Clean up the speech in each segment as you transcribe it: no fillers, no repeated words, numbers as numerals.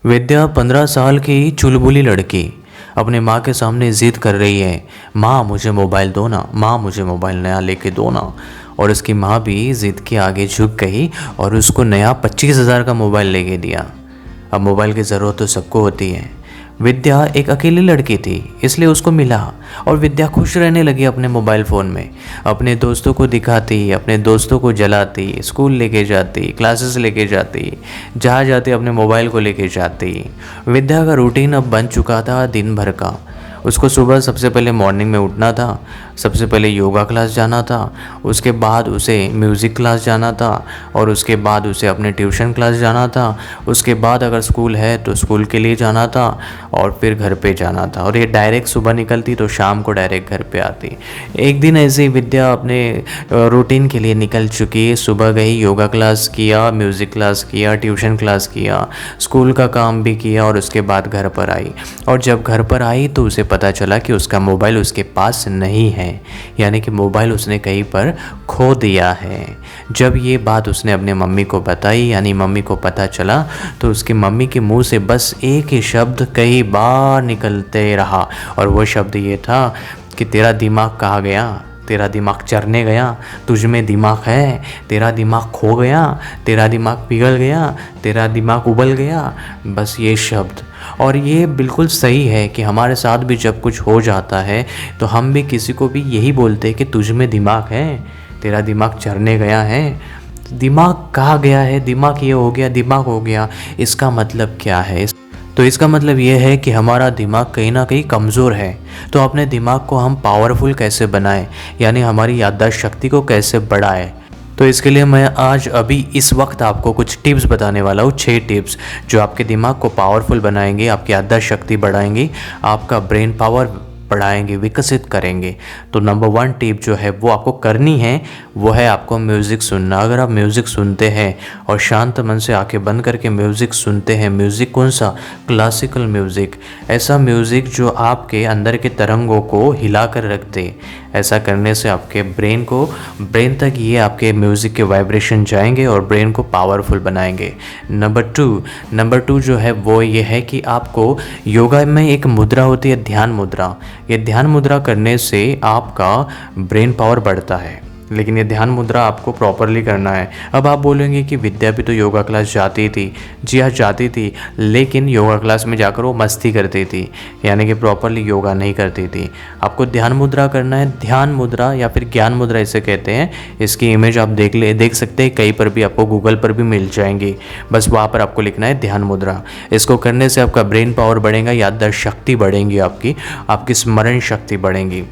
विद्या 15 साल की चुलबुली लड़की अपने माँ के सामने ज़िद कर रही है। माँ मुझे मोबाइल दो ना, माँ मुझे मोबाइल नया लेके दो ना। और उसकी माँ भी ज़िद के आगे झुक गई और उसको नया 25,000 का मोबाइल लेके दिया। अब मोबाइल की ज़रूरत तो सबको होती है। विद्या एक अकेली लड़की थी, इसलिए उसको मिला और विद्या खुश रहने लगी अपने मोबाइल फ़ोन में। अपने दोस्तों को दिखाती, अपने दोस्तों को जलाती, स्कूल लेके जाती, क्लासेस लेके जाती, जहाँ जाती अपने मोबाइल को लेके जाती। विद्या का रूटीन अब बन चुका था दिन भर का। उसको सुबह सबसे पहले मॉर्निंग में उठना था, सबसे पहले योगा क्लास जाना था, उसके बाद उसे म्यूज़िक क्लास जाना था और उसके बाद उसे अपने ट्यूशन क्लास जाना था। उसके बाद अगर स्कूल है तो स्कूल के लिए जाना था और फिर घर पे जाना था। और ये डायरेक्ट सुबह निकलती तो शाम को डायरेक्ट घर पे आती। एक दिन ऐसे ही विद्या अपने रूटीन के लिए निकल चुकी। सुबह गई, योगा क्लास किया, म्यूज़िक क्लास किया, ट्यूशन क्लास किया, स्कूल का काम भी किया और उसके बाद घर पर आई। और जब घर पर आई तो उसे पता चला कि उसका मोबाइल उसके पास नहीं है, यानी कि मोबाइल उसने कहीं पर खो दिया है। जब ये बात उसने अपने मम्मी को बताई, यानी मम्मी को पता चला, तो उसकी मम्मी के मुंह से बस एक ही शब्द कई बार निकलते रहा और वो शब्द ये था कि तेरा दिमाग कहाँ गया, तेरा दिमाग चरने गया, तुझ में दिमाग है, तेरा दिमाग खो गया, तेरा दिमाग पिघल गया, तेरा दिमाग उबल गया। बस ये शब्द। और ये बिल्कुल सही है कि हमारे साथ भी जब कुछ हो जाता है तो हम भी किसी को भी यही बोलते हैं कि तुझ में दिमाग है, तेरा दिमाग चरने गया है। दिमाग कहाँ गया है, दिमाग ये हो गया, दिमाग हो गया, इसका मतलब क्या है? तो इसका मतलब ये है कि हमारा दिमाग कहीं ना कहीं कमज़ोर है। तो अपने दिमाग को हम पावरफुल कैसे बनाएं, यानी हमारी याददाश्त शक्ति को कैसे बढ़ाएं। तो इसके लिए मैं आज अभी इस वक्त आपको कुछ टिप्स बताने वाला हूँ, 6 टिप्स जो आपके दिमाग को पावरफुल बनाएंगे, आपकी याददाश्त शक्ति बढ़ाएंगी, आपका ब्रेन पावर बढ़ाएंगे, विकसित करेंगे। तो नंबर 1 टिप जो है वो आपको करनी है, वो है आपको म्यूज़िक सुनना। अगर आप म्यूज़िक सुनते हैं और शांत मन से आंखें बंद करके म्यूज़िक सुनते हैं, म्यूज़िक कौन सा? क्लासिकल म्यूज़िक, ऐसा म्यूज़िक जो आपके अंदर के तरंगों को हिला कर रख दे। ऐसा करने से आपके ब्रेन तक ये आपके म्यूज़िक के वाइब्रेशन जाएंगे और ब्रेन को पावरफुल बनाएंगे। नंबर टू जो है वो ये है कि आपको योगा में एक मुद्रा होती है, ध्यान मुद्रा। ये ध्यान मुद्रा करने से आपका ब्रेन पावर बढ़ता है, लेकिन ये ध्यान मुद्रा आपको प्रॉपरली करना है। अब आप बोलेंगे कि विद्या भी तो योगा क्लास जाती थी। जी हाँ, जाती थी, लेकिन योगा क्लास में जाकर वो मस्ती करती थी, यानी कि प्रॉपरली योगा नहीं करती थी। आपको ध्यान मुद्रा करना है। ध्यान मुद्रा या फिर ज्ञान मुद्रा इसे कहते हैं। इसकी इमेज आप देख सकते हैं, कहीं पर भी आपको गूगल पर भी मिल जाएंगी। बस वहाँ पर आपको लिखना है ध्यान मुद्रा। इसको करने से आपका ब्रेन पावर बढ़ेगा, याददाश्त शक्ति बढ़ेंगी, आपकी स्मरण शक्ति बढ़ेंगी।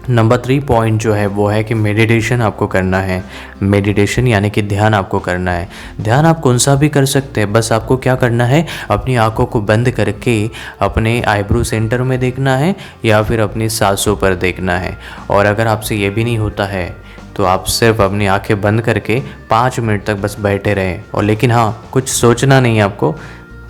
नंबर 3 पॉइंट जो है वो है कि मेडिटेशन आपको करना है। मेडिटेशन यानी कि ध्यान आपको करना है। ध्यान आप कौन सा भी कर सकते हैं, बस आपको क्या करना है, अपनी आंखों को बंद करके अपने आईब्रो सेंटर में देखना है या फिर अपनी सांसों पर देखना है। और अगर आपसे ये भी नहीं होता है तो आप सिर्फ अपनी आंखें बंद करके 5 मिनट तक बस बैठे रहें। और लेकिन हाँ, कुछ सोचना नहीं है आपको,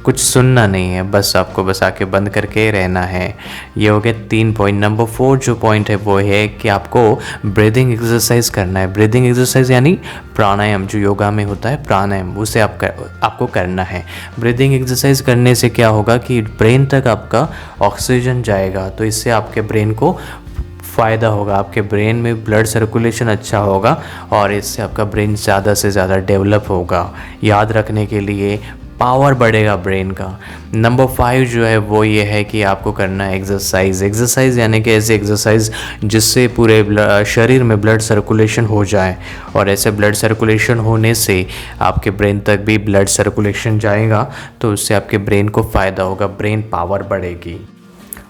कुछ सुनना नहीं है, बस आपको बस आंखें बंद करके रहना है। ये हो गया 3 पॉइंट। नंबर 4 जो पॉइंट है वो है कि आपको ब्रीदिंग एक्सरसाइज करना है। ब्रीदिंग एक्सरसाइज यानी प्राणायाम, जो योगा में होता है प्राणायाम, उसे आपको करना है। ब्रीदिंग एक्सरसाइज करने से क्या होगा कि ब्रेन तक आपका ऑक्सीजन जाएगा, तो इससे आपके ब्रेन को फ़ायदा होगा, आपके ब्रेन में ब्लड सर्कुलेशन अच्छा होगा और इससे आपका ब्रेन ज़्यादा से ज़्यादा डेवलप होगा। याद रखने के लिए पावर बढ़ेगा ब्रेन का। नंबर 5 जो है वो ये है कि आपको करना है एक्सरसाइज यानी कि ऐसे एक्सरसाइज जिससे पूरे शरीर में ब्लड सर्कुलेशन हो जाए। और ऐसे ब्लड सर्कुलेशन होने से आपके ब्रेन तक भी ब्लड सर्कुलेशन जाएगा, तो उससे आपके ब्रेन को फ़ायदा होगा, ब्रेन पावर बढ़ेगी।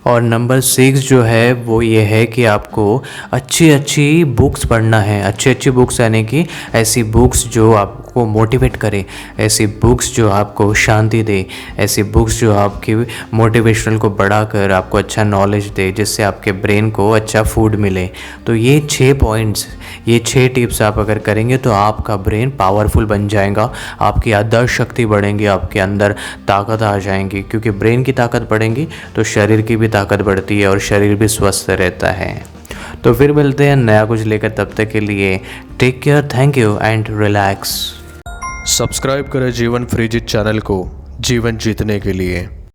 और नंबर 6 जो है वो ये है कि आपको अच्छी बुक्स पढ़ना है। अच्छी बुक्स यानी कि ऐसी बुक्स जो आपको मोटिवेट करे, ऐसी बुक्स जो आपको शांति दे, ऐसी बुक्स जो आपकी मोटिवेशनल को बढ़ाकर आपको अच्छा नॉलेज दे, जिससे आपके ब्रेन को अच्छा फूड मिले। तो ये 6 पॉइंट्स, ये 6 टिप्स आप अगर करेंगे तो आपका ब्रेन पावरफुल बन जाएगा, आपकी याददाश्त शक्ति बढ़ेंगी, आपके अंदर ताकत आ जाएंगी। क्योंकि ब्रेन की ताकत बढ़ेंगी तो शरीर की भी ताकत बढ़ती है और शरीर भी स्वस्थ रहता है। तो फिर मिलते हैं नया कुछ लेकर, तब तक के लिए take care, thank you and relax. Subscribe करें जीवन फ्रीजित चैनल को, जीवन जीतने के लिए।